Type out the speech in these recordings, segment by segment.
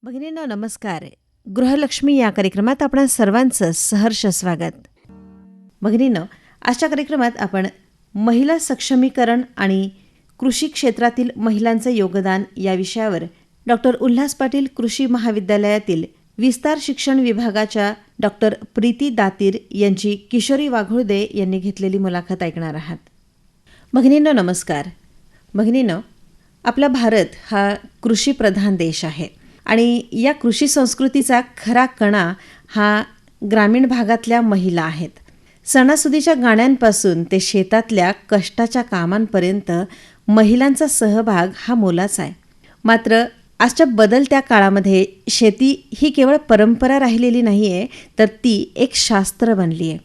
भगिनींनो नमस्कार. गृहलक्ष्मी या कार्यक्रमात आपण सर्वांचं सहर्ष स्वागत. भगिनींनो, आजच्या कार्यक्रमात आपण महिला सक्षमीकरण आणि कृषी क्षेत्रातील महिलांचे योगदान या विषयावर डॉक्टर उल्हास पाटील कृषी महाविद्यालयातील विस्तार शिक्षण विभागाच्या डॉक्टर प्रीती दातीर यांची किशोरी वाघुळदे यांनी घेतलेली मुलाखत ऐकणार आहात. भगिनींनो नमस्कार. भगिनींनो, आपला भारत हा कृषीप्रधान देश आहे आणि या कृषी संस्कृतीचा खरा कणा हा ग्रामीण भागातल्या महिला आहेत. सणासुदीच्या गाण्यांपासून ते शेतातल्या कष्टाच्या कामांपर्यंत महिलांचा सहभाग हा मोलाचा आहे. मात्र आजच्या बदलत्या काळामध्ये शेती ही केवळ परंपरा राहिलेली नाही आहे, तर ती एक शास्त्र बनली आहे.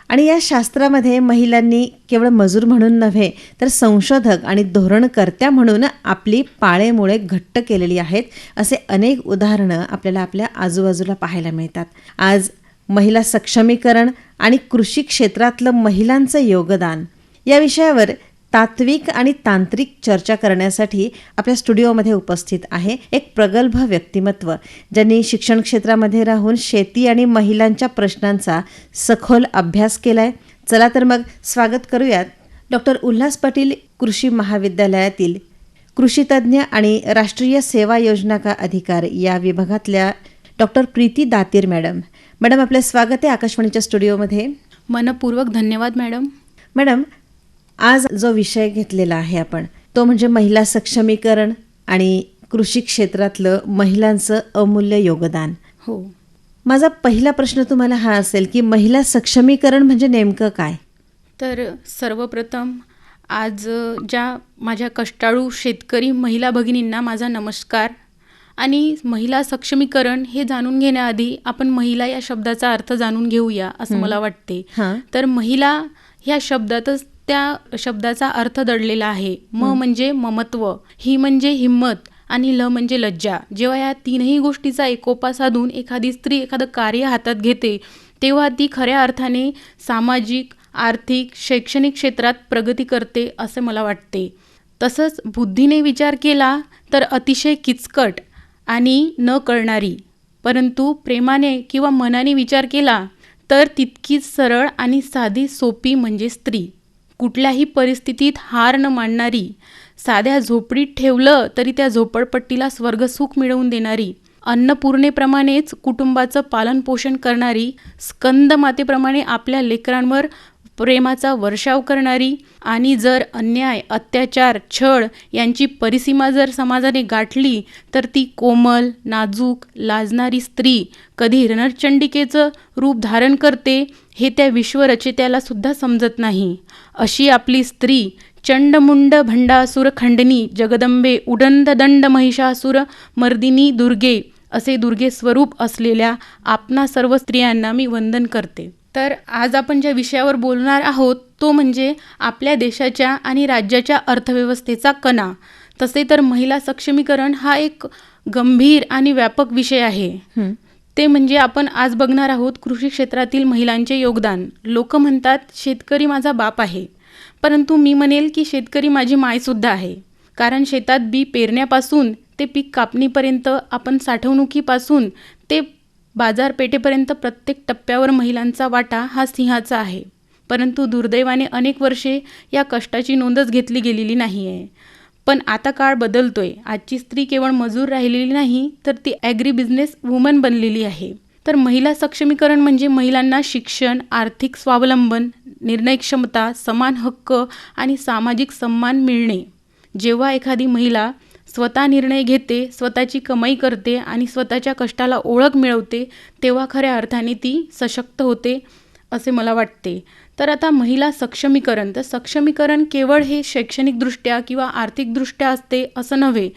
आणि या शास्त्रामध्ये महिलांनी केवळ मजूर म्हणून नव्हे तर संशोधक आणि धोरणकर्त्या म्हणून आपली पाळेमुळे घट्ट केलेली आहेत. असे अनेक उदाहरणं आपल्याला आपल्या आजूबाजूला पाहायला मिळतात. आज महिला सक्षमीकरण आणि कृषी क्षेत्रातलं महिलांचं योगदान या विषयावर तात्विक आणि तांत्रिक चर्चा करण्यासाठी आपल्या स्टुडिओमध्ये उपस्थित आहे एक प्रगल्भ व्यक्तिमत्व, ज्यांनी शिक्षण क्षेत्रामध्ये राहून शेती आणि महिलांच्या प्रश्नांचा सखोल अभ्यास केलाय. चला तर मग स्वागत करूयात डॉक्टर उल्हास पाटील कृषी महाविद्यालयातील कृषीतज्ञ आणि राष्ट्रीय सेवा योजना का अधिकार या विभागातल्या doctor Preeti Datir madam. Madam, आपलं स्वागत आहे आकाशवाणीच्या स्टुडिओमध्ये. मनपूर्वक धन्यवाद मॅडम. मॅडम, आज जो विषय घेतलेला आहे आपण तो म्हणजे महिला सक्षमीकरण आणि कृषी क्षेत्रातलं महिलांचं अमूल्य योगदान. हो, माझा पहिला प्रश्न तुम्हाला हा असेल की महिला सक्षमीकरण म्हणजे नेमकं काय? तर सर्वप्रथम आज ज्या माझ्या कष्टाळू शेतकरी महिला भगिनींना माझा नमस्कार. आणि महिला सक्षमीकरण हे जाणून घेण्याआधी आपण महिला या शब्दाचा अर्थ जाणून घेऊया असं मला वाटते. तर महिला ह्या शब्दातच त्या शब्दाचा अर्थ दडलेला आहे. म्हणजे ममत्व, ही म्हणजे हिम्मत आणि ल म्हणजे लज्जा. जेव्हा या तीनही गोष्टीचा एकोपा साधून एखादी स्त्री एखादं कार्य हातात घेते तेव्हा ती खऱ्या अर्थाने सामाजिक, आर्थिक, शैक्षणिक क्षेत्रात प्रगती करते असे मला वाटते. तसंच बुद्धीने विचार केला तर अतिशय किचकट आणि न कळणारी, परंतु प्रेमाने किंवा मनाने विचार केला तर तितकीच सरळ आणि साधी सोपी म्हणजे स्त्री. कुठल्याही परिस्थितीत हार न मानणारी, साध्या झोपडीत ठेवलं तरी त्या झोपडपट्टीला स्वर्गसुख मिळवून देणारी, अन्नपूर्णेप्रमाणेच कुटुंबाचं पालनपोषण करणारी, स्कंदमातेप्रमाणे आपल्या लेकरांवर प्रेमाचा वर्षाव करणारी, आणि जर अन्याय, अत्याचार, छळ यांची परिसीमा जर समाजाने गाठली तर ती कोमल, नाजूक, लाजणारी स्त्री कधी रणचंडिकेचं रूप धारण करते हे त्या विश्वरचित्याला सुद्धा समजत नाही. अशी आपली स्त्री चंडमुंड भंडासुर खंडनी जगदंबे उडंद दंड महिषासुर मर्दिनी दुर्गे असे दुर्गे स्वरूप असलेल्या आपणा सर्व स्त्रियांना मी वंदन करते. तर आज आपण ज्या विषयावर बोलणार आहोत तो म्हणजे आपल्या देशाच्या आणि राज्याच्या अर्थव्यवस्थेचा कणा. तसे तर महिला सक्षमीकरण हा एक गंभीर आणि व्यापक विषय आहे. ते म्हणजे आपण आज बघणार आहोत कृषी क्षेत्रातील महिलांचे योगदान. लोक म्हणतात शेतकरी माझा बाप आहे, परंतु मी म्हणेल की शेतकरी माझी मायसुद्धा आहे. कारण शेतात बी पेरण्यापासून ते पीक कापणीपर्यंत, आपण साठवणुकीपासून ते बाजारपेठेपर्यंत प्रत्येक टप्प्यावर महिलांचा वाटा हा सिंहाचा आहे. परंतु दुर्दैवाने अनेक वर्षे या कष्टाची नोंदच घेतली गेलेली नाही आहे. पण आता काळ बदलतोय. आजची स्त्री केवळ मजूर राहिलेली नाही तर ती ॲग्री बिझनेस वुमन बनलेली आहे. तर महिला सक्षमीकरण म्हणजे महिलांना शिक्षण, आर्थिक स्वावलंबन, निर्णय क्षमता, समान हक्क आणि सामाजिक सन्मान मिळणे. जेव्हा एखादी महिला स्वतः निर्णय घेते, स्वतःची कमाई करते आणि स्वतःच्या कष्टाला ओळख मिळवते तेव्हा खऱ्या अर्थाने ती सशक्त होते असे मला वाटते. तर आता महिला सक्षमीकरण, तर सक्षमीकरण केवळ हे शैक्षणिकदृष्ट्या किंवा आर्थिकदृष्ट्या असते असं नव्हे,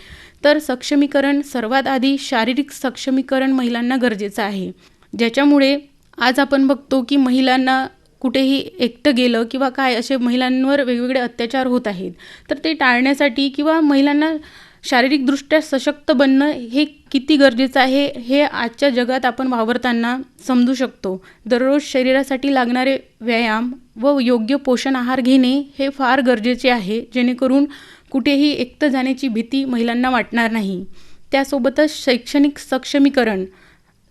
तर सक्षमीकरण सर्वात आधी शारीरिक सक्षमीकरण महिलांना गरजेचं आहे. ज्याच्यामुळे आज आपण बघतो की महिलांना कुठेही एकटं गेलं किंवा काय असे महिलांवर वेगवेगळे अत्याचार होत आहेत. तर ते टाळण्यासाठी किंवा महिलांना शारीरिकदृष्ट्या सशक्त बनणं हे किती गरजेचं आहे हे आजच्या जगात आपण वावरताना समजू शकतो. दररोज शरीरासाठी लागणारे व्यायाम व योग्य पोषण आहार घेणे हे फार गरजेचे आहे, जेणेकरून कुठेही एकटं जाण्याची भीती महिलांना वाटणार नाही. त्यासोबतच शैक्षणिक सक्षमीकरण,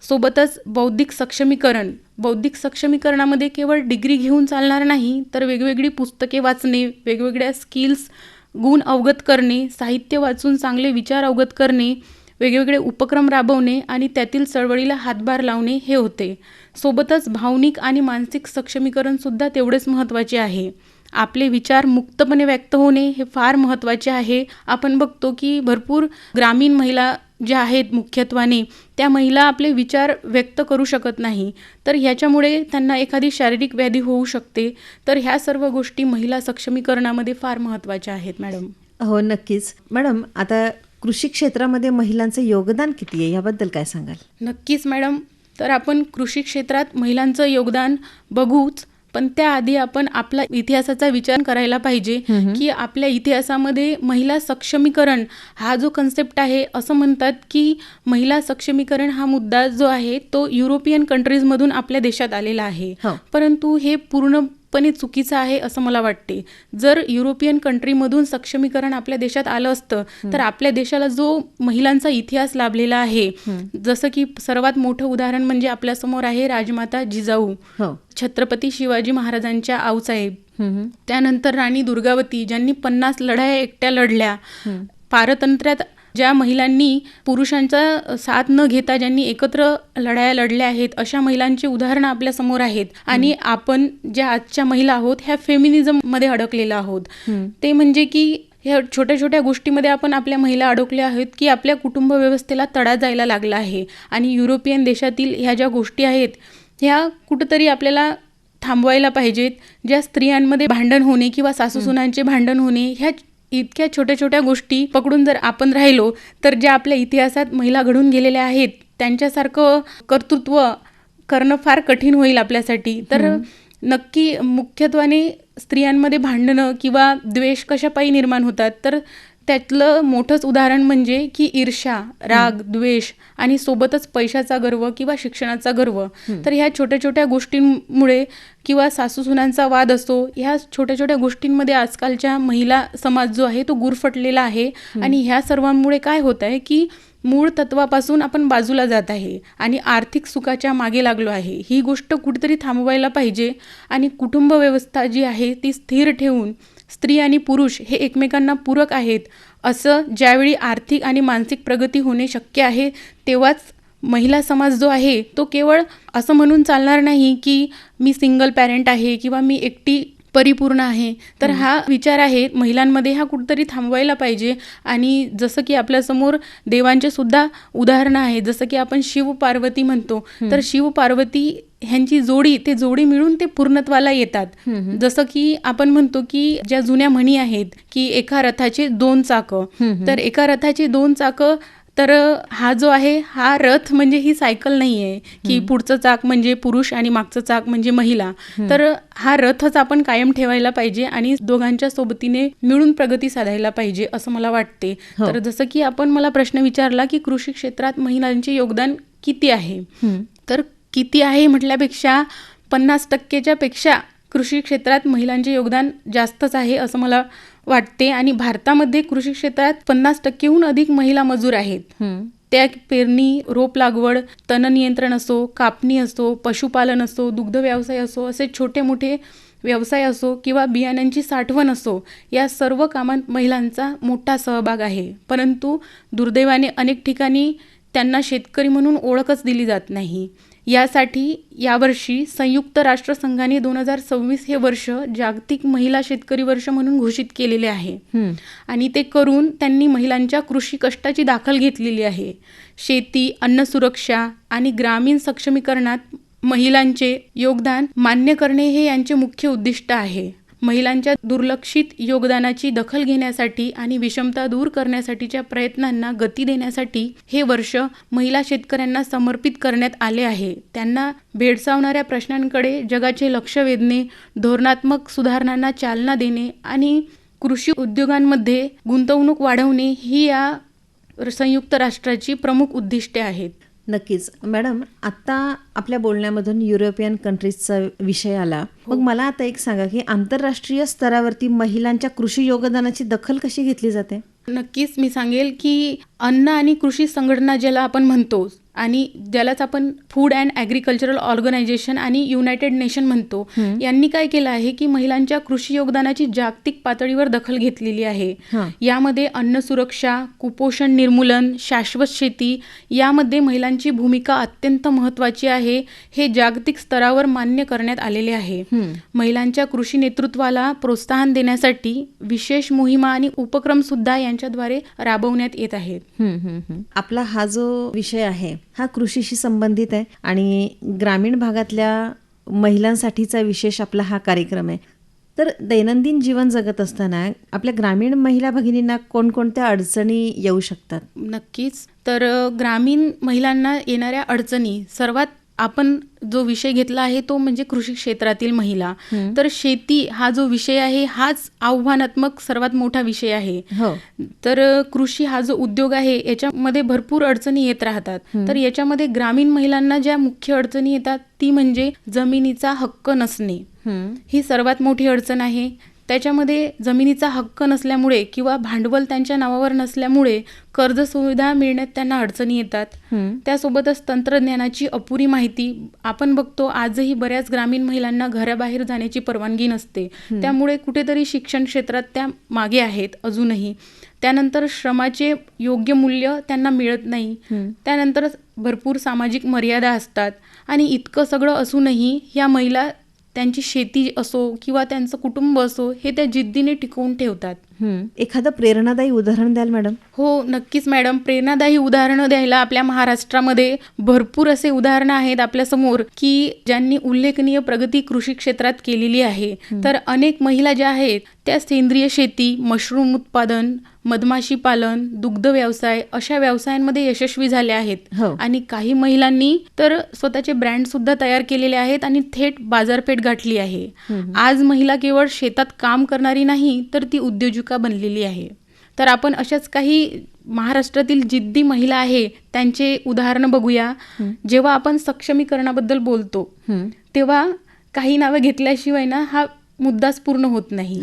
सोबतच बौद्धिक सक्षमीकरण. बौद्धिक सक्षमीकरणामध्ये केवळ डिग्री घेऊन चालणार नाही, तर वेगवेगळी पुस्तके वाचणे, वेगवेगळ्या स्किल्स, गुण अवगत करणे, साहित्य वाचून चांगले विचार अवगत करणे, वेगवेगळे उपक्रम राबवणे आणि त्यातील चळवळीला हातभार लावणे हे होते. सोबतच भावनिक आणि मानसिक सक्षमीकरणसुद्धा तेवढेच महत्त्वाचे आहे. आपले विचार मुक्तपणे व्यक्त होणे हे फार महत्त्वाचे आहे. आपण बघतो की भरपूर ग्रामीण महिला ज्या आहेत मुख्यत्वाने, त्या महिला आपले विचार व्यक्त करू शकत नाही, तर ह्याच्यामुळे त्यांना एखादी शारीरिक व्याधी होऊ शकते. तर ह्या सर्व गोष्टी महिला सक्षमीकरणामध्ये फार महत्त्वाच्या आहेत मॅडम. हो, नक्कीच. मॅडम, आता कृषी क्षेत्रामध्ये महिलांचं योगदान किती आहे, याबद्दल काय सांगाल? नक्कीच मॅडम. तर आपण कृषी क्षेत्रात महिलांचं योगदान बघूच, पण त्याआधी आपण आपला इतिहासाचा विचार करायला पाहिजे की आपल्या इतिहासामध्ये महिला सक्षमीकरण हा जो कन्सेप्ट आहे, असं म्हणतात की महिला सक्षमीकरण हा मुद्दा जो आहे तो युरोपियन कंट्रीजमधून आपल्या देशात आलेला आहे. परंतु हे पूर्णपणे चुकीचं आहे असं मला वाटते. जर युरोपियन कंट्रीमधून सक्षमीकरण आपल्या देशात आलं असतं तर आपल्या देशाला जो महिलांचा इतिहास लाभलेला आहे, जसं की सर्वात मोठं उदाहरण म्हणजे आपल्यासमोर आहे राजमाता जिजाऊ, छत्रपती शिवाजी महाराजांच्या आऊसाहेब, त्यानंतर राणी दुर्गावती, ज्यांनी 50 लढाया एकट्या लढल्या. पारतंत्र्यात ज्या महिलांनी पुरुषांचा साथ न घेता ज्यांनी एकत्र लढाया लढल्या आहेत, अशा महिलांची उदाहरणं आपल्या समोर आहेत. आणि आपण ज्या आजच्या महिला आहोत ह्या फेमिनिझम मध्ये अडकलेलो आहोत. ते म्हणजे की ह्या छोट्या छोट्या गोष्टीमध्ये आपण आपल्या महिला अडकल्या आहेत की आपल्या कुटुंब व्यवस्थेला तडा जायला लागला आहे. आणि युरोपियन देशातील ह्या ज्या गोष्टी आहेत ह्या कुठंतरी आपल्याला थांबवायला पाहिजेत. ज्या स्त्रियांमध्ये भांडण होणे किंवा सासूसुनांचे भांडण होणे, ह्या इतक्या छोट्या छोट्या गोष्टी पकडून जर आपण राहिलो तर ज्या आपल्या इतिहासात महिला घडून गेलेल्या आहेत त्यांच्यासारखं कर्तृत्व करणं फार कठीण होईल आपल्यासाठी. तर नक्की मुख्यत्वाने स्त्रियांमध्ये भांडणं किंवा द्वेष कशापायी निर्माण होतात, तर त्यातलं मोठंच उदाहरण म्हणजे की ईर्ष्या, राग, द्वेष आणि सोबतच पैशाचा गर्व किंवा शिक्षणाचा गर्व. तर ह्या छोट्या छोट्या गोष्टींमुळे किंवा सासूसुनांचा वाद असो, ह्या छोट्या छोट्या गोष्टींमध्ये आजकालच्या महिला समाज जो आहे तो गुरफटलेला आहे. आणि ह्या सर्वांमुळे काय होत आहे की मूळ तत्वापासून आपण बाजूला जात आहे आणि आर्थिक सुखाच्या मागे लागलो आहे. ही गोष्ट कुठेतरी थांबवायला पाहिजे. आणि कुटुंब व्यवस्था जी आहे ती स्थिर ठेवून स्त्री आणि पुरुष हे एकमेकांना पूरक आहेत असं ज्यावेळी आर्थिक आणि मानसिक प्रगती होणे शक्य आहे, तेव्हाच महिला समाज जो आहे तो केवळ असं म्हणून चालणार नाही की मी सिंगल पॅरेंट आहे किंवा मी एकटी परिपूर्ण आहे. तर हा विचार आहे महिलांमध्ये, हा कुठेतरी थांबवायला पाहिजे. आणि जसं की आपल्यासमोर देवांचे सुद्धा उदाहरणं आहे, जसं की आपण शिव पार्वती म्हणतो, तर शिव पार्वती ह्यांची ते जोडी मिळून ते पूर्णत्वाला येतात. जसं की आपण म्हणतो की ज्या जुन्या म्हणी आहेत की एका रथाचे 2 चाकं, तर एका रथाचे 2 चाकं, तर हा जो आहे हा रथ म्हणजे ही सायकल नाही आहे की पुढचं चाक म्हणजे पुरुष आणि मागचं चाक म्हणजे महिला. तर हा रथच आपण कायम ठेवायला पाहिजे आणि दोघांच्या सोबतीने मिळून प्रगती साधायला पाहिजे असं मला वाटते. तर जसं की आपण मला प्रश्न विचारला की कृषी क्षेत्रात महिलांचे योगदान किती आहे, तर किती आहे म्हटल्यापेक्षा 50%च्या पेक्षा कृषी क्षेत्रात महिलांचे योगदान जास्तच आहे असं मला वाटते. आणि भारतामध्ये कृषी क्षेत्रात 50%हून अधिक महिला मजूर आहेत. त्या पेरणी, रोप लागवड, तण नियंत्रण असो, कापणी असो, पशुपालन असो, दुग्ध व्यवसाय असो, असे छोटे मोठे व्यवसाय असो किंवा बियाण्यांची साठवण असो, या सर्व कामात महिलांचा मोठा सहभाग आहे. परंतु दुर्दैवाने अनेक ठिकाणी त्यांना शेतकरी म्हणून ओळखच दिली जात नाही. यासाठी यावर्षी संयुक्त राष्ट्रसंघाने 2026 हे वर्ष जागतिक महिला शेतकरी वर्ष म्हणून घोषित केलेले आहे. आणि ते करून त्यांनी महिलांच्या कृषी कष्टाची दाखल घेतलेली आहे. शेती, अन्न सुरक्षा आणि ग्रामीण सक्षमीकरणात महिलांचे योगदान मान्य करणे हे यांचे मुख्य उद्दिष्ट आहे. महिलांच्या दुर्लक्षित योगदानाची दखल घेण्यासाठी आणि विषमता दूर करण्यासाठीच्या प्रयत्नांना गती देण्यासाठी हे वर्ष महिला शेतकऱ्यांना समर्पित करण्यात आले आहे. त्यांना भेडसावणाऱ्या प्रश्नांकडे जगाचे लक्ष वेधणे, धोरणात्मक सुधारणांना चालना देणे आणि कृषी उद्योगांमध्ये गुंतवणूक वाढवणे ही या संयुक्त राष्ट्राची प्रमुख उद्दिष्टे आहेत. नक्कीच. मॅडम, आत्ता आपल्या बोलण्यामधून युरोपियन कंट्रीजचा विषय आला. मग मला आता एक सांगा की आंतरराष्ट्रीय स्तरावरती महिलांच्या कृषी योगदानाची दखल कशी घेतली जाते? नक्कीच मी सांगेल की अन्न आणि कृषी संघटना ज्याला आपण म्हणतो आणि ज्यालाच आपण फूड अँड ॲग्रिकल्चरल ऑर्गनायझेशन आणि युनायटेड नेशन म्हणतो, यांनी काय केलं आहे की महिलांच्या कृषी योगदानाची जागतिक पातळीवर दखल घेतलेली आहे. यामध्ये अन्न सुरक्षा, कुपोषण निर्मूलन, शाश्वत शेती यामध्ये महिलांची भूमिका अत्यंत महत्त्वाची आहे. हे जागतिक स्तरावर मान्य करण्यात आलेले आहे. महिलांच्या कृषी नेतृत्वाला प्रोत्साहन देण्यासाठी विशेष मोहिमा आणि उपक्रम सुद्धा यांच्याद्वारे राबवण्यात येत आहेत. आपला हा जो विषय आहे हा कृषीशी संबंधित आहे आणि ग्रामीण भागातल्या महिलांसाठीचा विशेष आपला हा कार्यक्रम आहे. तर दैनंदिन जीवन जगत असताना आपल्या ग्रामीण महिला भगिनींना कोणकोणत्या अडचणी येऊ शकतात? नक्कीच. तर ग्रामीण महिलांना येणाऱ्या अडचणी, सर्वात आपण जो विषय घेतला आहे तो म्हणजे कृषी क्षेत्रातील महिला. तर शेती हा जो विषय आहे हाच आव्हानात्मक सर्वात मोठा विषय आहे. तर कृषी हा जो उद्योग आहे याच्यामध्ये भरपूर अडचणी येत राहतात. तर याच्यामध्ये ग्रामीण महिलांना ज्या मुख्य अडचणी येतात ती म्हणजे जमिनीचा हक्क नसणे, ही सर्वात मोठी अडचण आहे. त्याच्यामध्ये जमिनीचा हक्क नसल्यामुळे किंवा भांडवल त्यांच्या नावावर नसल्यामुळे कर्ज सुविधा मिळण्यात त्यांना अडचणी येतात. त्यासोबतच तंत्रज्ञानाची अपुरी माहिती, आपण बघतो आजही बऱ्याच ग्रामीण महिलांना घराबाहेर जाण्याची परवानगी नसते, त्यामुळे कुठेतरी शिक्षण क्षेत्रात त्या मागे आहेत अजूनही. त्यानंतर श्रमाचे योग्य मूल्य त्यांना मिळत नाही. त्यानंतर भरपूर सामाजिक मर्यादा असतात आणि इतकं सगळं असूनही या महिला त्यांची शेती असो किंवा त्यांचं कुटुंब असो हे त्या जिद्दीने टिकवून ठेवतात. एखादं प्रेरणादायी उदाहरण द्याल मॅडम? हो, नक्कीच मॅडम. प्रेरणादायी उदाहरणं द्यायला आपल्या महाराष्ट्रामध्ये भरपूर असे उदाहरणं आहेत आपल्यासमोर की ज्यांनी उल्लेखनीय प्रगती कृषी क्षेत्रात केलेली आहे. तर अनेक महिला ज्या आहेत त्या सेंद्रिय शेती, मशरूम उत्पादन, मधमाशी पालन, दुग्ध व्यवसाय अशा व्यवसायांमध्ये यशस्वी झाल्या आहेत. आणि काही महिलांनी तर स्वतःचे ब्रँड सुद्धा तयार केलेले आहेत आणि थेट बाजारपेठ गाठली आहे. आज महिला केवळ शेतात काम करणारी नाही तर ती उद्योजिका बनलेली आहे. तर आपण अशाच काही महाराष्ट्रातील जिद्दी महिला आहे त्यांचे उदाहरण बघूया. जेव्हा आपण सक्षमीकरणाबद्दल बोलतो तेव्हा काही नावं घेतल्याशिवाय ना हा मुद्दाच पूर्ण होत नाही.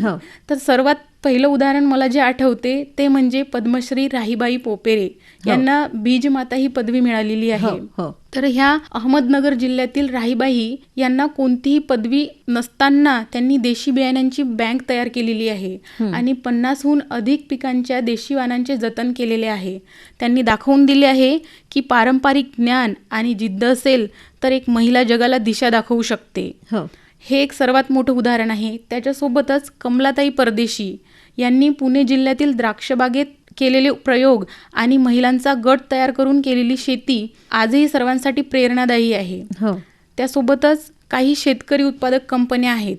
तर सर्वात पहिलं उदाहरण मला जे आठवते ते म्हणजे पद्मश्री राहीबाई पोपेरे यांना बीजमाता ही पदवी मिळालेली आहे. तर ह्या अहमदनगर जिल्ह्यातील राहीबाई यांना कोणतीही पदवी नसताना त्यांनी देशी बियाण्यांची बँक तयार केलेली आहे आणि 50हून अधिक पिकांच्या देशी वाणांचे जतन केलेले आहे. त्यांनी दाखवून दिले आहे की पारंपरिक ज्ञान आणि जिद्द असेल तर एक महिला जगाला दिशा दाखवू शकते. हे एक सर्वात मोठं उदाहरण आहे. त्याच्यासोबतच कमलाताई परदेशी यांनी पुणे जिल्ह्यातील द्राक्षबागेत केलेले प्रयोग आणि महिलांचा गट तयार करून केलेली शेती आजही सर्वांसाठी प्रेरणादायी आहे. त्यासोबतच काही शेतकरी उत्पादक कंपन्या आहेत.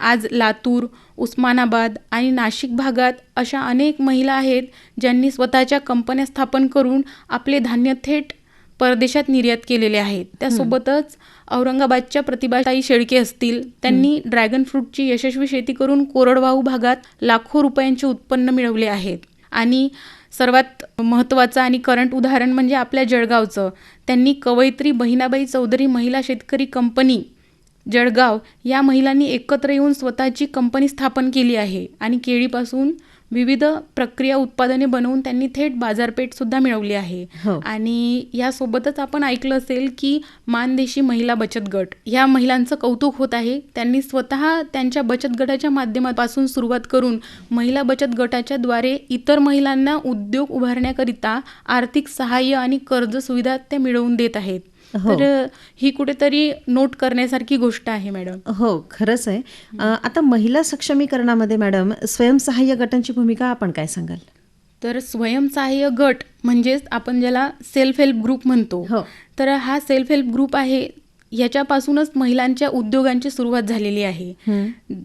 आज लातूर, उस्मानाबाद आणि नाशिक भागात अशा अनेक महिला आहेत ज्यांनी स्वतःच्या कंपन्या स्थापन करून आपले धान्य थेट परदेशात निर्यात केलेले आहेत. त्यासोबतच औरंगाबादच्या प्रतिभाताई शेळके असतील, त्यांनी ड्रॅगन फ्रूटची यशस्वी शेती करून कोरडवाहू भागात लाखो रुपयांचे उत्पन्न मिळवले आहेत. आणि सर्वात महत्त्वाचं आणि करंट उदाहरण म्हणजे आपल्या जळगावचं. त्यांनी कवयित्री बहिणाबाई चौधरी महिला शेतकरी कंपनी जळगाव या महिलांनी एकत्र येऊन स्वतःची कंपनी स्थापन केली आहे आणि केळीपासून विविध प्रक्रिया उत्पादने बनवून त्यांनी थेट बाजारपेठ सुद्धा मिळवली आहे. आणि यासोबतच आपण ऐकलं असेल की मानदेशी महिला बचत गट, या महिलांचं कौतुक होत आहे. त्यांनी स्वतः त्यांच्या बचत गटाच्या माध्यमापासून सुरुवात करून महिला बचत गटाच्या द्वारे इतर महिलांना उद्योग उभारण्याकरिता आर्थिक सहाय्य आणि कर्ज सुविधा ते मिळवून देत आहेत. तर ही कुठेतरी नोट करण्यासारखी गोष्ट आहे मॅडम. हो, खरंच आहे. आता महिला सक्षमीकरणामध्ये मॅडम स्वयंसहाय्य गटांची भूमिका आपण काय सांगाल? तर स्वयंसहाय्य गट म्हणजेच आपण ज्याला सेल्फ हेल्प ग्रुप म्हणतो. तर हा सेल्फ हेल्प ग्रुप आहे, याच्यापासूनच महिलांच्या उद्योगांची सुरुवात झालेली आहे.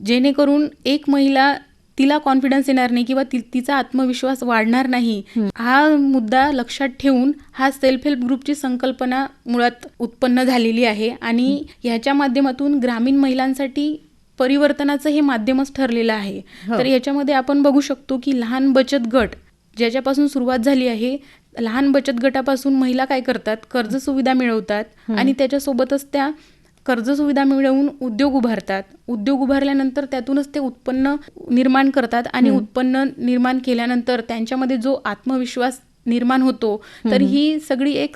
जेणेकरून एक महिला तिला कॉन्फिडन्स येणार नाही किंवा तिचा आत्मविश्वास वाढणार नाही, हा मुद्दा लक्षात ठेवून हा सेल्फ हेल्प ग्रुपची संकल्पना मुळात उत्पन्न झालेली आहे. आणि ह्याच्या माध्यमातून ग्रामीण महिलांसाठी परिवर्तनाचं हे माध्यमच ठरलेलं आहे. तर याच्यामध्ये आपण बघू शकतो की लहान बचत गट ज्याच्यापासून सुरुवात झाली आहे, लहान बचत गटापासून महिला काय करतात, कर्ज सुविधा मिळवतात आणि त्याच्यासोबतच त्या कर्ज सुविधा मिळवून उद्योग उभारतात. उद्योग उभारल्यानंतर त्यातूनच ते उत्पन्न निर्माण करतात आणि उत्पन्न निर्माण केल्यानंतर त्यांच्यामध्ये जो आत्मविश्वास निर्माण होतो, तर ही सगळी एक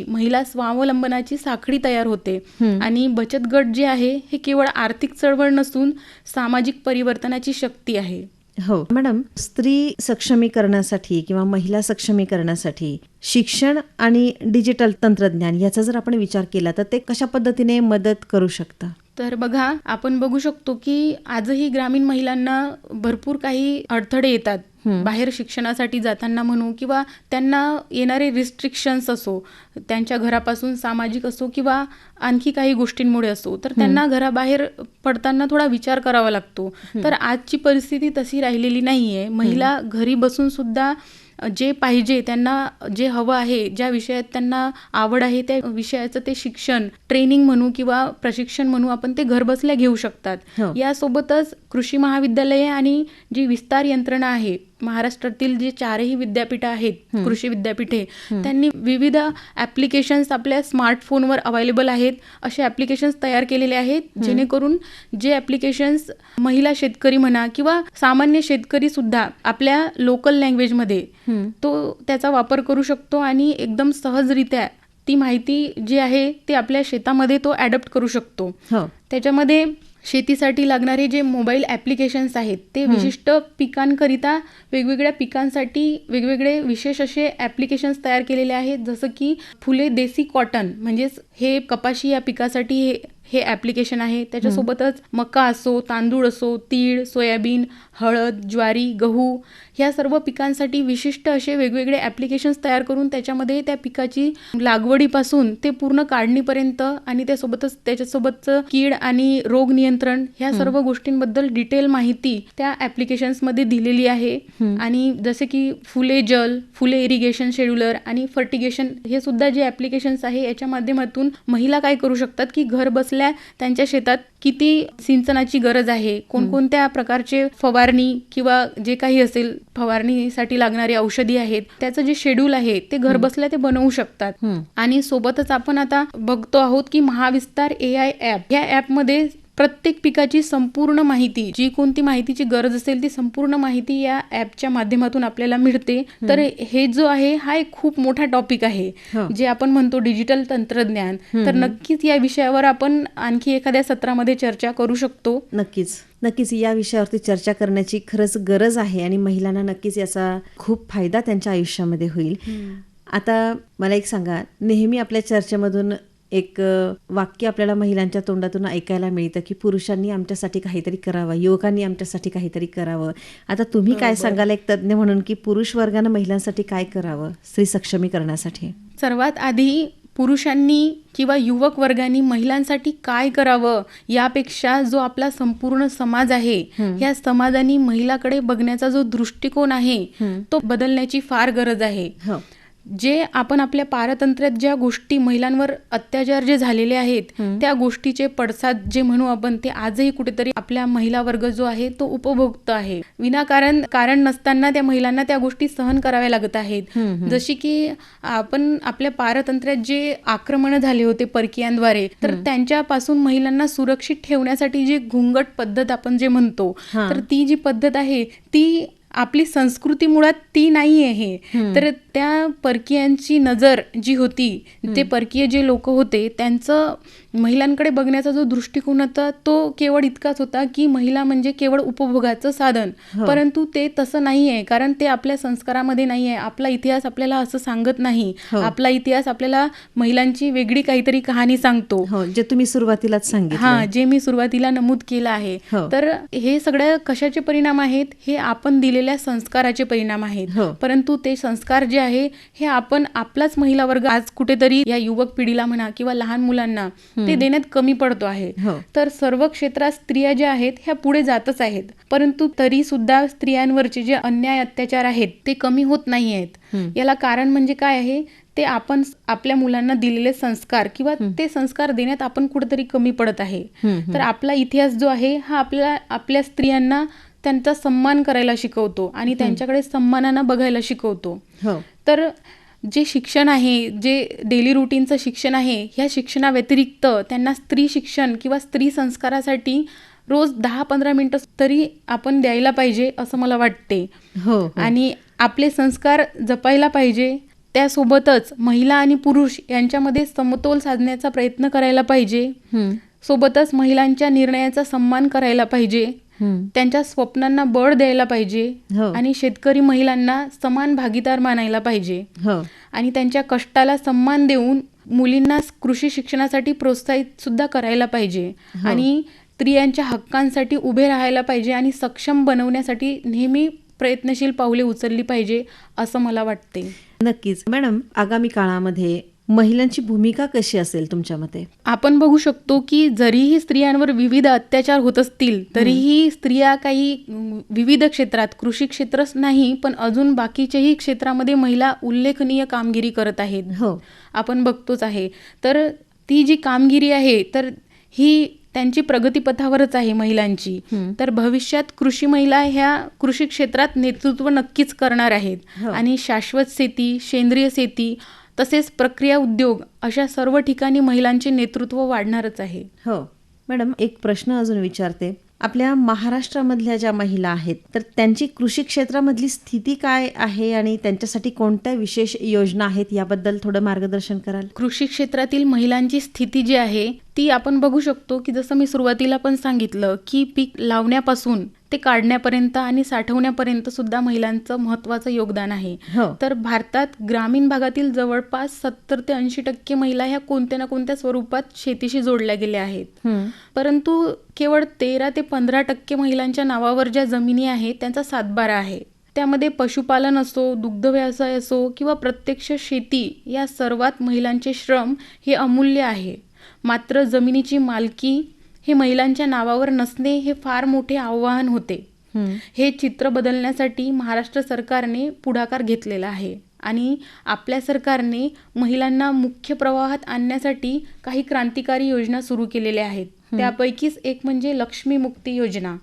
महिला स्वावलंबनाची साखळी तयार होते. आणि बचत गट जे आहे हे केवळ आर्थिक चळवळ नसून सामाजिक परिवर्तनाची शक्ती आहे. हो मॅडम, स्त्री सक्षमीकरणासाठी किंवा महिला सक्षमीकरणासाठी शिक्षण आणि डिजिटल तंत्रज्ञान याचा जर आपण विचार केला तर ते कशा पद्धतीने मदत करू शकतं? तर बघा, आपण बघू शकतो की आजही ग्रामीण महिलांना भरपूर काही अडथळे येतात. बाहेर शिक्षणासाठी जाताना म्हणू किंवा त्यांना येणारे रिस्ट्रिक्शन्स असो, त्यांच्या घरापासून सामाजिक असो किंवा आणखी काही गोष्टींमुळे असो, तर त्यांना घराबाहेर पडताना थोडा विचार करावा लागतो. तर आजची परिस्थिती तशी राहिलेली नाहीये. महिला घरी बसून सुद्धा जे पाहिजे त्यांना, जे हवं आहे, ज्या विषयात त्यांना आवड आहे त्या विषयाचं ते शिक्षण, ट्रेनिंग म्हणू किंवा प्रशिक्षण म्हणू, आपण ते घरबसल्या घेऊ शकतात. यासोबतच कृषी महाविद्यालये आणि जी विस्तार यंत्रणा आहे, महाराष्ट्रातील जे 4ही विद्यापीठं आहेत, कृषी विद्यापीठे, त्यांनी विविध ॲप्लिकेशन्स आपल्या स्मार्टफोनवर अवेलेबल आहेत. असे ॲप्लिकेशन्स तयार केलेले आहेत, जेणेकरून जे ॲप्लिकेशन्स महिला शेतकरी म्हणा किंवा सामान्य शेतकरी सुद्धा आपल्या लोकल लँग्वेजमध्ये तो त्याचा वापर करू शकतो आणि एकदम सहजरित्या ती माहिती जी आहे ते आपल्या शेतामध्ये तो ॲडप्ट करू शकतो. त्याच्यामध्ये शेतीसाठी लागणारे जे मोबाईल ॲप्लिकेशन्स आहेत ते विशिष्ट पिकांकरिता वेगवेगळ्या पिकांसाठी वेगवेगळे विशेष असे ॲप्लिकेशन्स तयार केलेले आहेत. जसं की फुले देसी कॉटन, म्हणजेच हे कपाशी या पिकासाठी हे ॲप्लिकेशन आहे. त्याच्यासोबतच मका असो, तांदूळ असो, तीळ, सोयाबीन, हळद, ज्वारी, गहू ह्या सर्व पिकांसाठी विशिष्ट असे वेगवेगळे ॲप्लिकेशन्स तयार करून त्याच्यामध्ये त्या पिकाची लागवडीपासून ते पूर्ण काढणीपर्यंत आणि त्याच्यासोबतचं कीड आणि रोग नियंत्रण ह्या सर्व गोष्टींबद्दल डिटेल माहिती त्या ॲप्लिकेशन्समध्ये दिलेली आहे. आणि जसे की फुले जल, फुले इरिगेशन शेड्युलर आणि फर्टिगेशन हे सुद्धा जे ॲप्लिकेशन्स आहे याच्या माध्यमातून महिला काय करू शकतात की घर बसल्या त्यांच्या शेतात किती सिंचनाची गरज आहे, कोणकोणत्या प्रकारचे फवारणी किंवा जे काही असेल फवारणीसाठी लागणारी औषधी आहेत, त्याचं जे शेड्यूल आहे ते घर बसल्या ते बनवू शकतात. आणि सोबतच आपण आता बघतो आहोत की महाविस्तार AI ॲप, या ॲपमध्ये प्रत्येक पिकाची संपूर्ण माहिती, जी कोणती माहितीची गरज असेल ती संपूर्ण माहिती या ॲपच्या माध्यमातून आपल्याला मिळते. तर हे जो आहे हा एक खूप मोठा टॉपिक आहे, जे आपण म्हणतो डिजिटल तंत्रज्ञान. तर नक्कीच या विषयावर आपण आणखी एखाद्या सत्रामध्ये चर्चा करू शकतो. नक्कीच या विषयावरती चर्चा करण्याची खरंच गरज आहे आणि महिलांना नक्कीच याचा खूप फायदा त्यांच्या आयुष्यामध्ये होईल. आता मला एक सांगा, नेहमी आपल्या चर्चेमधून एक वाक्य आपल्याला महिलांच्या तोंडातून ऐकायला मिळतं की पुरुषांनी आमच्यासाठी काहीतरी करावं, युवकांनी आमच्यासाठी काहीतरी करावं. आता तुम्ही काय सांगाल एक तज्ज्ञ म्हणून की पुरुष वर्गानं महिलांसाठी काय करावं स्त्री सक्षमीकरणासाठी? सर्वात आधी पुरुषांनी किंवा युवक वर्गाने महिलांसाठी काय करावं यापेक्षा जो आपला संपूर्ण समाज आहे, या समाजाने महिलाकडे बघण्याचा जो दृष्टिकोन आहे तो बदलण्याची फार गरज आहे. जे आपण आपल्या पारतंत्र्यात ज्या गोष्टी महिलांवर अत्याचार जे झालेले आहेत त्या गोष्टीचे पडसाद जे म्हणू आपण, ते आजही कुठेतरी आपल्या महिला वर्ग जो आहे तो उपभोगत आहे. कारण नसताना त्या महिलांना त्या गोष्टी सहन कराव्या लागत आहेत. जशी की आपण आपल्या पारतंत्र्यात जे आक्रमण झाले होते परकीयांद्वारे, तर त्यांच्यापासून महिलांना सुरक्षित ठेवण्यासाठी जी घुंगट पद्धत आपण जे म्हणतो, तर ती जी पद्धत आहे ती आपली संस्कृती मुळात ती नाही आहे. तर त्या परकीयांची नजर जी होती, ते परकीय जे लोक होते त्यांचं महिलांकडे बघण्याचा जो दृष्टिकोन होता तो केवळ इतकाच होता की महिला म्हणजे केवळ उपभोगाचं साधन. परंतु ते तसं नाही आहे, कारण ते आपल्या संस्कारामध्ये नाही आहे. आपला इतिहास आपल्याला असं सांगत नाही. आपला इतिहास आपल्याला महिलांची वेगळी काहीतरी कहाणी सांगतो, जे तुम्ही सुरुवातीलाच सांगितलं. जे मी सुरुवातीला नमूद केलं आहे. तर हे सगळ्या कशाचे परिणाम आहेत? हे आपण दिलेल्या संस्काराचे परिणाम आहेत. परंतु ते संस्कार जे आहे हे आपण आपलाच महिला वर्ग आज कुठेतरी या युवक पिढीला म्हणा किंवा लहान मुलांना ते देण्यात कमी पडतो आहे. तर सर्व क्षेत्रात स्त्रिया ज्या आहेत ह्या पुढे जातच आहेत, परंतु तरी सुद्धा स्त्रियांवरचे जे अन्याय अत्याचार आहेत ते कमी होत नाही आहेत. याला कारण म्हणजे काय आहे? ते आपण आपल्या मुलांना दिलेले संस्कार किंवा ते संस्कार देण्यात आपण कुठेतरी कमी पडत आहे. तर आपला इतिहास जो आहे हा आपल्या स्त्रियांना त्यांचा सन्मान करायला शिकवतो आणि त्यांच्याकडे सन्मानानं बघायला शिकवतो. तर जे शिक्षण आहे, जे डेली रुटीनचं शिक्षण आहे, ह्या शिक्षणाव्यतिरिक्त त्यांना स्त्री शिक्षण किंवा स्त्री संस्कारासाठी रोज 10-15 मिनिटं तरी आपण द्यायला पाहिजे असं मला वाटते. हो. आणि आपले संस्कार जपायला पाहिजे. त्यासोबतच महिला आणि पुरुष यांच्यामध्ये समतोल साधण्याचा प्रयत्न करायला पाहिजे. सोबतच महिलांच्या निर्णयाचा सन्मान करायला पाहिजे. त्यांच्या स्वप्नांना बळ द्यायला पाहिजे. आणि शेतकरी महिलांना समान भागीदार मानायला पाहिजे. आणि त्यांच्या कष्टाला सन्मान देऊन मुलींना कृषी शिक्षणासाठी प्रोत्साहित सुद्धा करायला पाहिजे. आणि स्त्रियांच्या हक्कांसाठी उभे राहायला पाहिजे आणि सक्षम बनवण्यासाठी नेहमी प्रयत्नशील पावले उचलली पाहिजे असं मला वाटते. नक्कीच मॅडम, आगामी काळामध्ये महिलांची भूमिका कशी असेल तुमच्या मते? आपण बघू शकतो की जरीही स्त्रियांवर विविध अत्याचार होत असतील तरीही स्त्रिया काही विविध क्षेत्रात, कृषी क्षेत्रच नाही पण अजून बाकीच्याही क्षेत्रामध्ये महिला उल्लेखनीय कामगिरी करत आहेत. आपण बघतोच आहे. तर ती जी कामगिरी आहे तर ही त्यांची प्रगतीपथावरच आहे महिलांची. तर भविष्यात कृषी महिला ह्या कृषी क्षेत्रात नेतृत्व नक्कीच करणार आहेत. आणि शाश्वत शेती, सेंद्रिय शेती तसेच प्रक्रिया उद्योग अशा सर्व ठिकाणी महिलांचे नेतृत्व वाढणारच आहे. हो मॅडम, एक प्रश्न अजून विचारते. आपल्या महाराष्ट्रामधल्या ज्या महिला आहेत तर त्यांची कृषी क्षेत्रामधली स्थिती काय आहे आणि त्यांच्यासाठी कोणत्या विशेष योजना आहेत याबद्दल थोडं मार्गदर्शन कराल? कृषी क्षेत्रातील महिलांची स्थिती जी आहे ती आपण बघू शकतो की जसं मी सुरुवातीला पण सांगितलं की पीक लावण्यापासून ते काढण्यापर्यंत आणि साठवण्यापर्यंत सुद्धा महिलांचं महत्त्वाचं योगदान आहे. तर भारतात ग्रामीण भागातील जवळपास 70 ते 80% महिला ह्या कोणत्या ना कोणत्या स्वरूपात शेतीशी जोडल्या गेल्या आहेत. परंतु केवळ 13 ते 15% महिलांच्या नावावर ज्या जमिनी आहेत त्यांचा सातबारा आहे. त्यामध्ये पशुपालन असो, दुग्ध व्यवसाय असो किंवा प्रत्यक्ष शेती या सर्वात महिलांचे श्रम हे अमूल्य आहे. मात्र जमिनीची मालकी हे महिलांच्या नावावर नसणे हे फार मोठे आव्हान होते. हे चित्र बदलण्यासाठी महाराष्ट्र सरकारने पुढाकार घेतलेला आहे. आणि आपल्या सरकारने महिलांना मुख्य प्रवाहात आणण्यासाठी काही क्रांतिकारी योजना सुरू केलेल्या आहेत. त्यापैकीच एक म्हणजे लक्ष्मी मुक्ती योजना.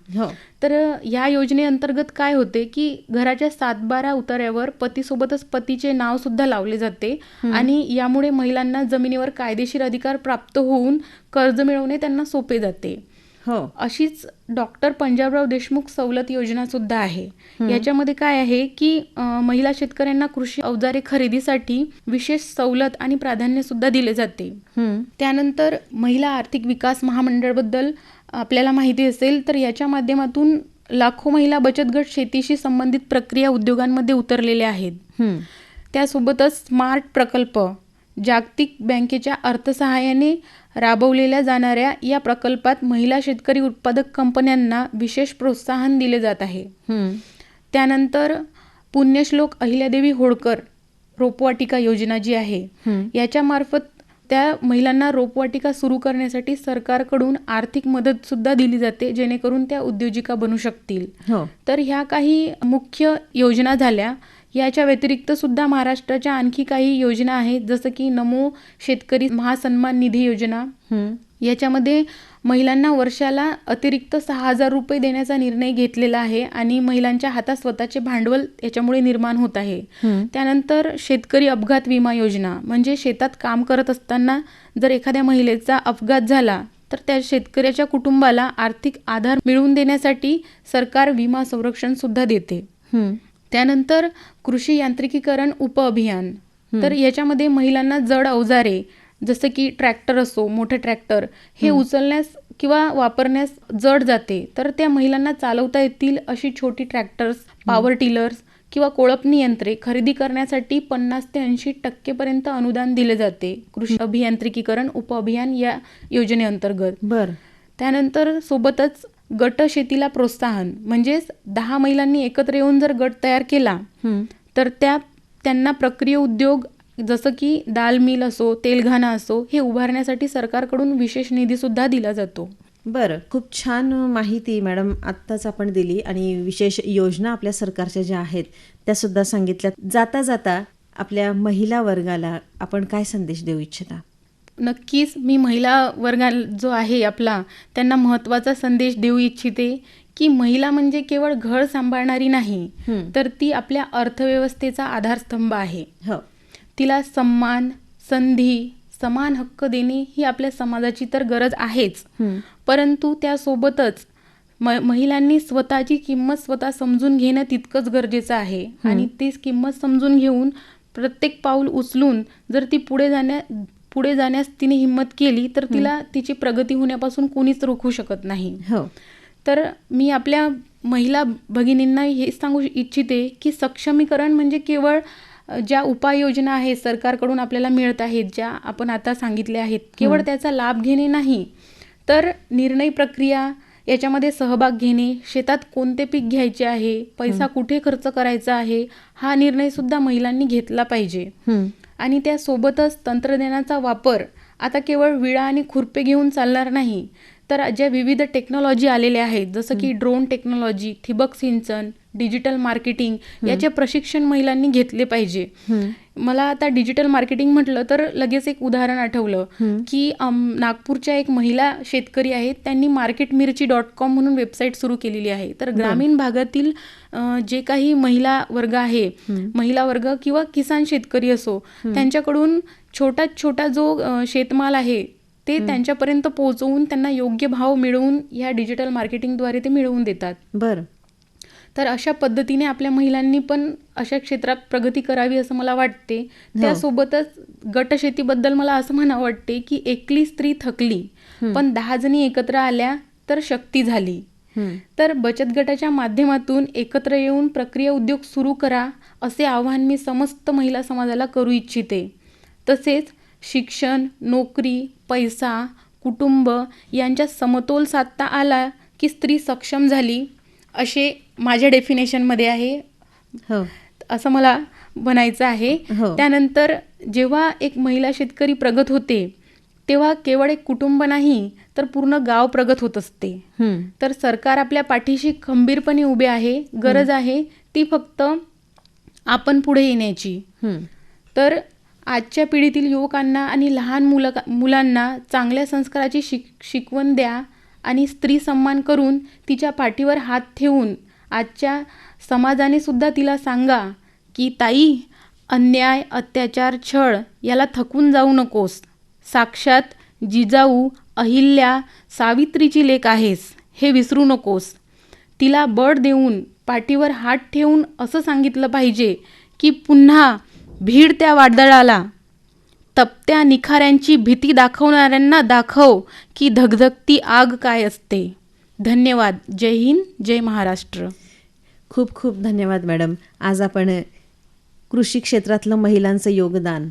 तर या योजनेअंतर्गत काय होते की घराच्या सातबारा उतार्यावर पतीसोबतच पतीचे नाव सुद्धा लावले जाते. आणि यामुळे महिलांना जमिनीवर कायदेशीर अधिकार प्राप्त होऊन कर्ज मिळवणे त्यांना सोपे जाते. अशीच डॉक्टर पंजाबराव देशमुख सवलत योजना सुद्धा आहे. याच्यामध्ये काय आहे की महिला शेतकऱ्यांना कृषी अवजारे खरेदीसाठी विशेष सवलत आणि प्राधान्य सुद्धा दिले जाते. त्यानंतर महिला आर्थिक विकास महामंडळ बद्दल आपल्याला माहिती असेल तर याच्या माध्यमातून लाखो महिला बचत गट शेतीशी संबंधित प्रक्रिया उद्योगांमध्ये उतरलेल्या आहेत. त्यासोबतच स्मार्ट प्रकल्प, जागतिक बँकेच्या अर्थसहाय्याने राबवलेल्या जाणाऱ्या या प्रकल्पात महिला शेतकरी उत्पादक कंपन्यांना विशेष प्रोत्साहन दिले जात आहे. त्यानंतर पुण्यश्लोक अहिल्यादेवी होळकर रोपवाटिका योजना जी आहे याच्यामार्फत त्या महिलांना रोपवाटिका सुरू करण्यासाठी सरकारकडून आर्थिक मदत सुद्धा दिली जाते जेणेकरून त्या उद्योजिका बनू शकतील. तर ह्या काही मुख्य योजना झाल्या. याच्या व्यतिरिक्त सुद्धा महाराष्ट्राच्या आणखी काही योजना आहेत जसं की नमो शेतकरी महासन्मान निधी योजना. याच्यामध्ये महिलांना वर्षाला अतिरिक्त 6,000 रुपये देण्याचा निर्णय घेतलेला आहे आणि महिलांच्या हातात स्वतःचे भांडवल याच्यामुळे निर्माण होत आहे. त्यानंतर शेतकरी अपघात विमा योजना, म्हणजे शेतात काम करत असताना जर एखाद्या महिलेचा अपघात झाला तर त्या शेतकऱ्याच्या कुटुंबाला आर्थिक आधार मिळवून देण्यासाठी सरकार विमा संरक्षण सुद्धा देते. त्यानंतर कृषी यांत्रिकीकरण उपअभियान, तर याच्यामध्ये महिलांना जड अवजारे जसं की ट्रॅक्टर असो, मोठे ट्रॅक्टर हे उचलण्यास किंवा वापरण्यास जड जाते तर त्या महिलांना चालवता येतील अशी छोटी ट्रॅक्टर्स, पॉवर टिलर्स किंवा कोळपणी यंत्रे खरेदी करण्यासाठी 50 ते 80% पर्यंत अनुदान दिले जाते कृषी अभियांत्रिकीकरण उपअभियान या योजनेअंतर्गत. त्यानंतर सोबतच गट शेतीला प्रोत्साहन, म्हणजेच 10 महिलांनी एकत्र येऊन जर गट तयार केला तर त्यांना प्रक्रिया उद्योग जसं की दाल मिल असो, तेलघाना असो हे उभारण्यासाठी सरकारकडून विशेष निधी सुद्धा दिला जातो. बरं, खूप छान माहिती मॅडम आत्ताच आपण दिली आणि विशेष योजना आपल्या सरकारच्या ज्या आहेत त्या सुद्धा सांगितल्या. जाता जाता आपल्या महिला वर्गाला आपण काय संदेश देऊ इच्छिता? नक्कीच मी महिला वर्गा जो आहे आपला त्यांना महत्त्वाचा संदेश देऊ इच्छिते की महिला म्हणजे केवळ घर सांभाळणारी नाही तर ती आपल्या अर्थव्यवस्थेचा आधारस्तंभ आहे. तिला सन्मान, संधी, समान हक्क देणे ही आपल्या समाजाची तर गरज आहेच. परंतु त्यासोबतच महिलांनी स्वतःची किंमत स्वतः समजून घेणं तितकंच गरजेचं आहे. आणि तीच किंमत समजून घेऊन प्रत्येक पाऊल उचलून जर ती पुढे जाण्यास तिने हिंमत केली तर तिला तिची प्रगती होण्यापासून कोणीच रोखू शकत नाही. तर मी आपल्या महिला भगिनींना हे सांगू इच्छिते की सक्षमीकरण म्हणजे केवळ ज्या उपाययोजना आहेत सरकारकडून आपल्याला मिळत आहेत, ज्या आपण आता सांगितल्या आहेत, केवळ त्याचा लाभ घेणे नाही, तर निर्णय प्रक्रिया याच्यामध्ये सहभाग घेणे, शेतात कोणते पीक घ्यायचे आहे, पैसा कुठे खर्च करायचा आहे, हा निर्णय सुद्धा महिलांनी घेतला पाहिजे. आणि त्यासोबतच तंत्रज्ञानाचा वापर आता केवळ विळा आणि खुरपे घेऊन चालणार नाही, तर ज्या विविध टेक्नॉलॉजी आलेल्या आहेत जसं की ड्रोन टेक्नॉलॉजी, ठिबक सिंचन, डिजिटल मार्केटिंग याचे प्रशिक्षण महिलांनी घेतले पाहिजे. मला आता डिजिटल मार्केटिंग म्हटलं तर लगेच एक उदाहरण आठवलं की नागपूरच्या एक महिला शेतकरी आहेत, त्यांनी marketmirchi.com म्हणून वेबसाईट सुरू केलेली आहे. तर ग्रामीण भागातील जे काही महिला वर्ग किंवा किसान शेतकरी असो, त्यांच्याकडून छोटात छोटा जो शेतमाल आहे ते त्यांच्यापर्यंत पोहोचवून त्यांना योग्य भाव मिळवून या डिजिटल मार्केटिंगद्वारे ते मिळवून देतात. बरं. तर अशा पद्धतीने आपल्या महिलांनी पण अशा क्षेत्रात प्रगती करावी असं मला वाटते. त्यासोबतच गटशेतीबद्दल मला असं म्हणावं वाटते की एकली स्त्री थकली, पण 10 जणी एकत्र आल्या तर शक्ती झाली. तर बचत गटाच्या माध्यमातून एकत्र येऊन प्रक्रिया उद्योग सुरू करा असे आवाहन मी समस्त महिला समाजाला करू इच्छिते. तसेच शिक्षण, नोकरी, पैसा, कुटुंब यांच्यात समतोल साधता आला की स्त्री सक्षम झाली असे माझ्या डेफिनेशनमध्ये आहे. असं मला म्हणायचं आहे. त्यानंतर जेव्हा एक महिला शेतकरी प्रगत होते तेव्हा केवळ एक कुटुंब नाही तर पूर्ण गाव प्रगत होत असते. तर सरकार आपल्या पाठीशी खंबीरपणे उभे आहे. गरज आहे ती फक्त आपण पुढे येण्याची. तर आजच्या पिढीतील युवकांना आणि लहान मुलांना चांगल्या संस्काराची शिकवण द्या आणि स्त्री सन्मान करून तिच्या पाठीवर हात ठेवून आजच्या समाजाने सुद्धा तिला सांगा की ताई, अन्याय, अत्याचार, छळ याला थकून जाऊ नकोस. साक्षात जिजाऊ, अहिल्या, सावित्रीची लेक आहेस हे विसरू नकोस. तिला बळ देऊन पाठीवर हात ठेवून असं सांगितलं पाहिजे की पुन्हा भीड त्या वादळाला, तपत्या निखाऱ्यांची भीती दाखवणाऱ्यांना दाखव की धगधगती आग काय असते. धन्यवाद. जय हिंद, जय महाराष्ट्र. खूप खूप धन्यवाद मॅडम. आज आपण कृषी क्षेत्रातलं महिलांचं योगदान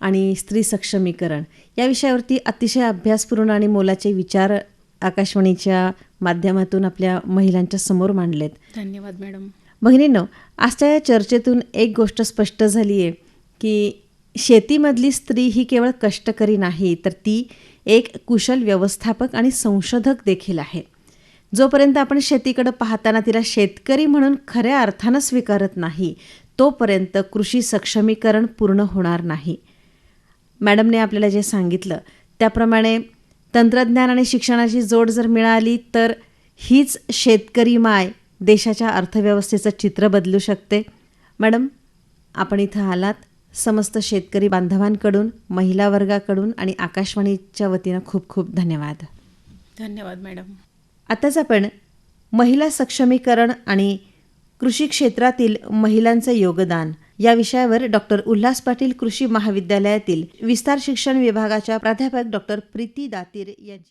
आणि स्त्री सक्षमीकरण या विषयावरती अतिशय अभ्यासपूर्ण आणि मोलाचे विचार आकाशवाणीच्या माध्यमातून आपल्या महिलांच्या समोर मांडलेत. धन्यवाद मॅडम. भगिनींनो, आजच्या या चर्चेतून एक गोष्ट स्पष्ट झाली आहे की शेतीमधली स्त्री ही केवळ कष्टकरी नाही, तर ती एक कुशल व्यवस्थापक आणि संशोधक देखील आहे. जोपर्यंत आपण शेतीकडे पाहताना तिला शेतकरी म्हणून खऱ्या अर्थानं स्वीकारत नाही, तोपर्यंत कृषी सक्षमीकरण पूर्ण होणार नाही. मॅडमने आपल्याला जे सांगितलं त्याप्रमाणे तंत्रज्ञान आणि शिक्षणाची जोड जर मिळाली तर हीच शेतकरी माय देशाच्या अर्थव्यवस्थेचं चित्र बदलू शकते. मॅडम, आपण इथं आलात, समस्त शेतकरी बांधवांकडून, महिला वर्गाकडून आणि आकाशवाणीच्या वतीनं खूप खूप धन्यवाद. धन्यवाद मॅडम. आताच आपण महिला सक्षमीकरण आणि कृषी क्षेत्रातील महिलांचे योगदान या विषयावर डॉक्टर उल्हास पाटील कृषी महाविद्यालयातील विस्तार शिक्षण विभागाच्या प्राध्यापक डॉक्टर प्रीती दातीर यांची